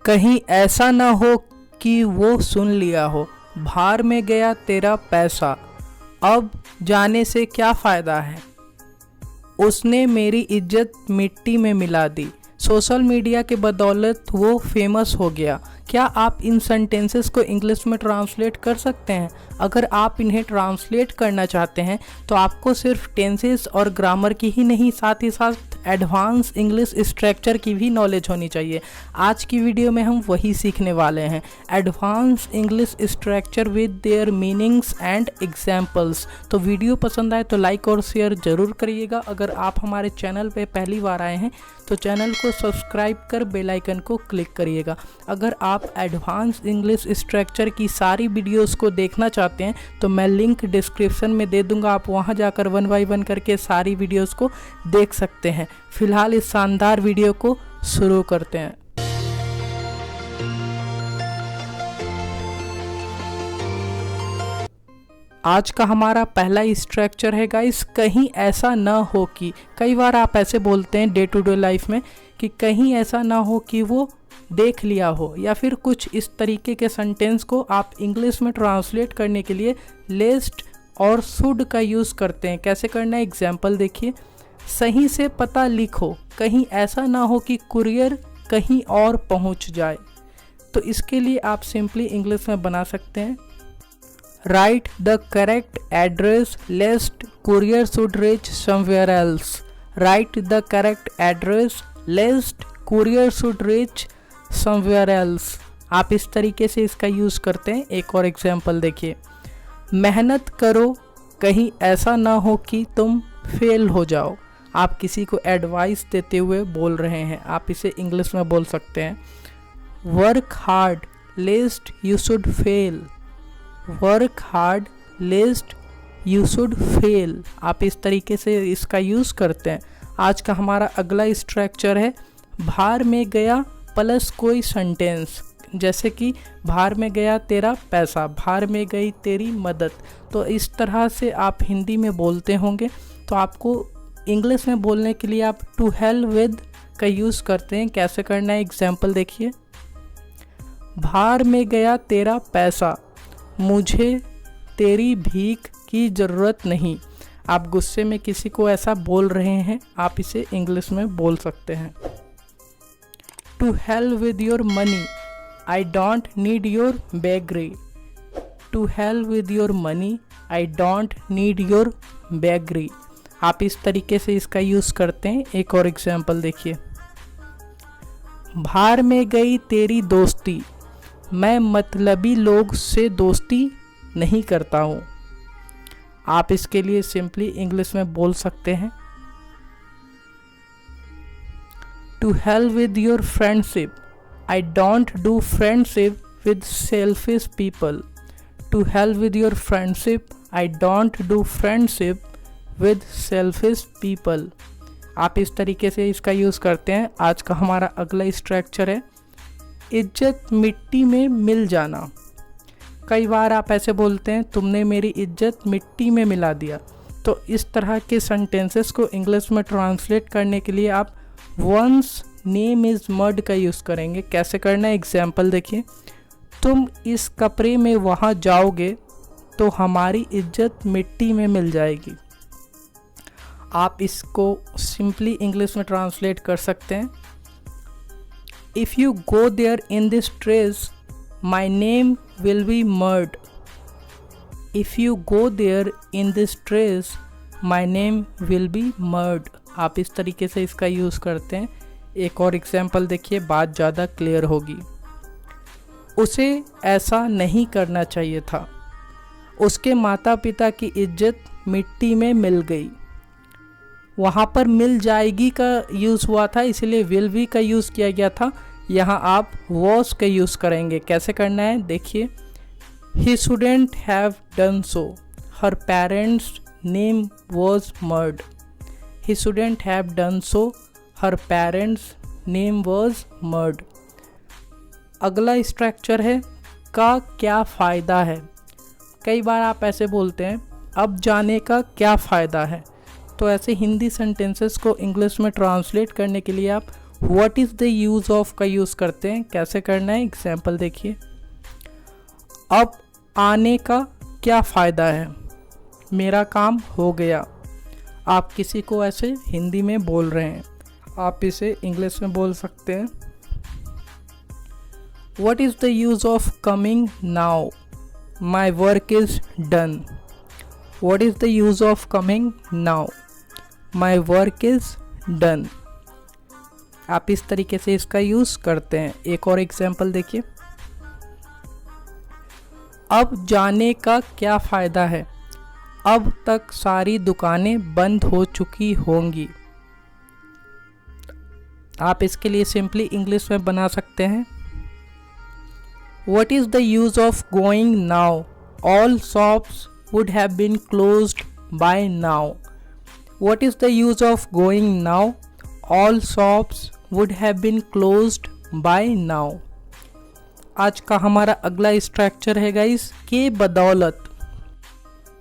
कहीं ऐसा ना हो कि वो सुन लिया हो, भार में गया तेरा पैसा, अब जाने से क्या फ़ायदा है, उसने मेरी इज्जत मिट्टी में मिला दी। सोशल मीडिया के बदौलत वो फेमस हो गया। क्या आप इन सेंटेंसेस को इंग्लिश में ट्रांसलेट कर सकते हैं? अगर आप इन्हें ट्रांसलेट करना चाहते हैं तो आपको सिर्फ टेंसेस और ग्रामर की ही नहीं, साथ ही साथ एडवांस इंग्लिश स्ट्रक्चर की भी नॉलेज होनी चाहिए। आज की वीडियो में हम वही सीखने वाले हैं, advance English structure with their meanings and examples. तो वीडियो पसंद आए तो लाइक और शेयर ज़रूर करिएगा। अगर आप हमारे चैनल पे पहली बार आए हैं तो चैनल को सब्सक्राइब कर बेल आइकन को क्लिक करिएगा। अगर आप एडवांस इंग्लिश स्ट्रक्चर की सारी वीडियोस को देखना चाहते हैं तो मैं लिंक डिस्क्रिप्शन में दे दूंगा, आप वहां जाकर 1 बाय 1 करके सारी वीडियोस को देख सकते हैं। फिलहाल इस शानदार वीडियो को शुरू करते हैं। आज का हमारा पहला स्ट्रक्चर है गाइस, कहीं ऐसा ना हो कि। कई बार आप ऐसे बोलते हैं डे टू डे लाइफ में कि कहीं ऐसा ना हो कि वो देख लिया हो, या फिर कुछ इस तरीके के सेंटेंस को आप इंग्लिश में ट्रांसलेट करने के लिए लेस्ट और शुड का यूज़ करते हैं। कैसे करना है, एग्जाम्पल देखिए। सही से पता लिखो, कहीं ऐसा ना हो कि कुरियर कहीं और पहुंच जाए। तो इसके लिए आप सिंपली इंग्लिश में बना सकते हैं, write the correct address lest courier should reach somewhere else. Write the correct address lest courier should reach somewhere else. आप इस तरीके से इसका यूज़ करते हैं। एक और एग्जाम्पल देखिए, मेहनत करो, कहीं ऐसा ना हो कि तुम फेल हो जाओ। आप किसी को एडवाइस देते हुए बोल रहे हैं, आप इसे इंग्लिश में बोल सकते हैं, work hard लेस्ट you should fail. Work hard लेस्ट you should fail. आप इस तरीके से इसका यूज़ करते हैं। आज का हमारा अगला स्ट्रक्चर है, भार में गया प्लस कोई सेंटेंस, जैसे कि भार में गया तेरा पैसा, भार में गई तेरी मदद। तो इस तरह से आप हिंदी में बोलते होंगे, तो आपको इंग्लिश में बोलने के लिए आप टू हेल विद का यूज़ करते हैं। कैसे करना है, एग्जाम्पल देखिए, भार में गया तेरा पैसा, मुझे तेरी भीख की ज़रूरत नहीं। आप गुस्से में किसी को ऐसा बोल रहे हैं, आप इसे इंग्लिश में बोल सकते हैं, to hell with your money, I don't need your beggary. To hell with your money, I don't need your beggary. आप इस तरीके से इसका यूज़ करते हैं। एक और एग्जाम्पल देखिए, भार में गई तेरी दोस्ती, मैं मतलबी लोग से दोस्ती नहीं करता हूँ। आप इसके लिए सिंपली इंग्लिश में बोल सकते हैं, to hell with your friendship, I don't do friendship with selfish people. To hell with your friendship, I don't do friendship with selfish people. आप इस तरीके से इसका यूज़ करते हैं। आज का हमारा अगला स्ट्रक्चर है, इज्जत मिट्टी में मिल जाना। कई बार आप ऐसे बोलते हैं, तुमने मेरी इज्जत मिट्टी में मिला दिया। तो इस तरह के सेंटेंसेस को इंग्लिश में ट्रांसलेट करने के लिए आप वंस नेम इज़ मड का यूज़ करेंगे। कैसे करना है, एग्जाम्पल देखिए, तुम इस कपड़े में वहाँ जाओगे तो हमारी इज्जत मिट्टी में मिल जाएगी। आप इसको सिंपली इंग्लिश में ट्रांसलेट कर सकते हैं, If you go there in this dress, my name will be mud. If you go there in this dress, my name will be mud. आप इस तरीके से इसका यूज़ करते हैं। एक और एग्जाम्पल देखिए, बात ज़्यादा क्लियर होगी, उसे ऐसा नहीं करना चाहिए था, उसके माता पिता की इज्जत मिट्टी में मिल गई। वहाँ पर मिल जाएगी का यूज़ हुआ था, इसलिए विल बी का यूज़ किया गया था। यहाँ आप वॉज का यूज़ करेंगे। कैसे करना है देखिए, he shouldn't have done so, her parents name was marred. He shouldn't have done so, her parents name was marred. अगला स्ट्रक्चर है, का क्या फ़ायदा है। कई बार आप ऐसे बोलते हैं, अब जाने का क्या फ़ायदा है। तो ऐसे हिंदी सेंटेंसेस को इंग्लिश में ट्रांसलेट करने के लिए आप what is the use of का यूज़ करते हैं, कैसे करना है, एग्जाम्पल देखिए। अब आने का क्या फ़ायदा है, मेरा काम हो गया। आप किसी को ऐसे हिंदी में बोल रहे हैं, आप इसे इंग्लिश में बोल सकते हैं। What is the use of coming now, my work is done. What is the use of coming now, my work is done. आप इस तरीके से इसका यूज़ करते हैं। एक और एग्जाम्पल देखिए। अब जाने का क्या फ़ायदा है, अब तक सारी दुकानें बंद हो चुकी होंगी। आप इसके लिए सिंपली इंग्लिश में बना सकते हैं। What is the use of going now? All shops would have been closed by now. What is the use of going now? All shops would have been closed by now. आज का हमारा अगला structure है guys, के बदौलत।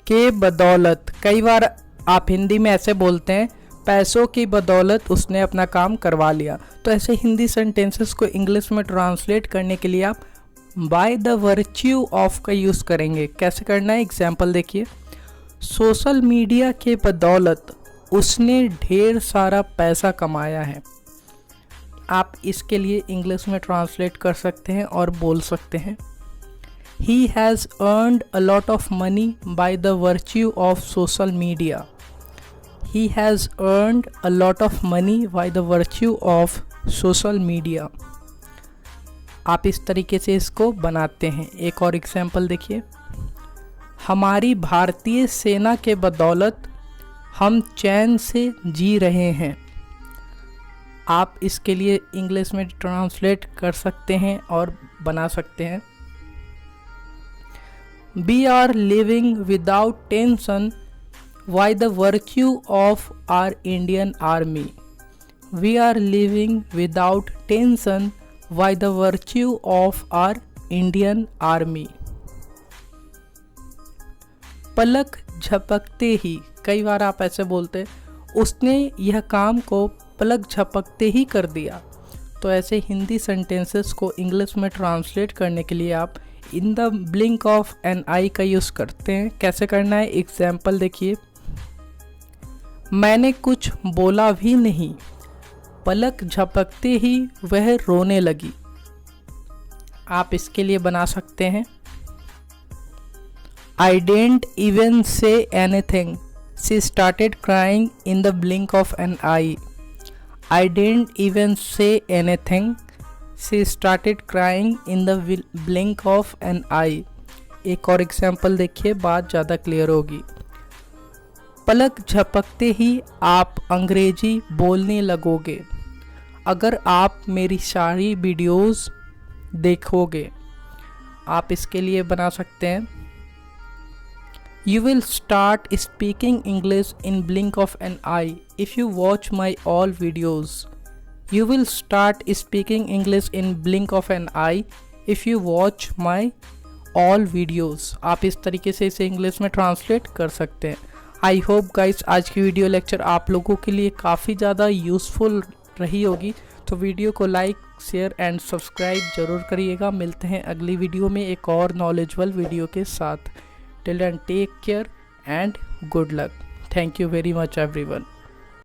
के बदौलत कई बार आप हिंदी में ऐसे बोलते हैं, पैसों की बदौलत उसने अपना काम करवा लिया। तो ऐसे हिंदी सेंटेंसेस को इंग्लिश में ट्रांसलेट करने के लिए आप बाय द वर्च्यू ऑफ का यूज़ करेंगे। कैसे करना है, एग्जाम्पल देखिए। सोशल मीडिया के बदौलत उसने ढेर सारा पैसा कमाया है। आप इसके लिए इंग्लिश में ट्रांसलेट कर सकते हैं और बोल सकते हैं, He has earned a lot of money by the virtue of social media. He has earned a lot of money by the virtue of social media. आप इस तरीके से इसको बनाते हैं। एक और एग्जाम्पल देखिए। हमारी भारतीय सेना के बदौलत हम चैन से जी रहे हैं। आप इसके लिए इंग्लिश में ट्रांसलेट कर सकते हैं और बना सकते हैं, We are living without tension by the virtue of our Indian Army. We are living without tension by the virtue of our Indian Army. पलक झपकते ही, कई बार आप ऐसे बोलते हैं, उसने यह काम को पलक झपकते ही कर दिया। तो ऐसे हिंदी सेंटेंसेस को इंग्लिश में ट्रांसलेट करने के लिए आप in the blink of an eye का यूज़ करते हैं। कैसे करना है, एग्जाम्पल देखिए। मैंने कुछ बोला भी नहीं, पलक झपकते ही वह रोने लगी। आप इसके लिए बना सकते हैं, I didn't even say anything, she started crying in the blink of an eye. I didn't even say anything, She started crying in the blink of an eye. एक और एग्जाम्पल देखिए, बात ज़्यादा क्लियर होगी। पलक झपकते ही आप अंग्रेजी बोलने लगोगे अगर आप मेरी सारी वीडियोस देखोगे। आप इसके लिए बना सकते हैं, You will start speaking English in blink of an eye if you watch my all videos. You will start speaking English in blink of an eye if you watch my all videos. आप इस तरीके से इसे English में translate कर सकते हैं। I hope guys आज की वीडियो लेक्चर आप लोगों के लिए काफ़ी ज़्यादा यूज़फुल रही होगी। तो वीडियो को लाइक, शेयर एंड सब्सक्राइब ज़रूर करिएगा। मिलते हैं अगली वीडियो में एक और नॉलेजबल वीडियो के साथ। Till then take care and good luck. Thank you very much everyone.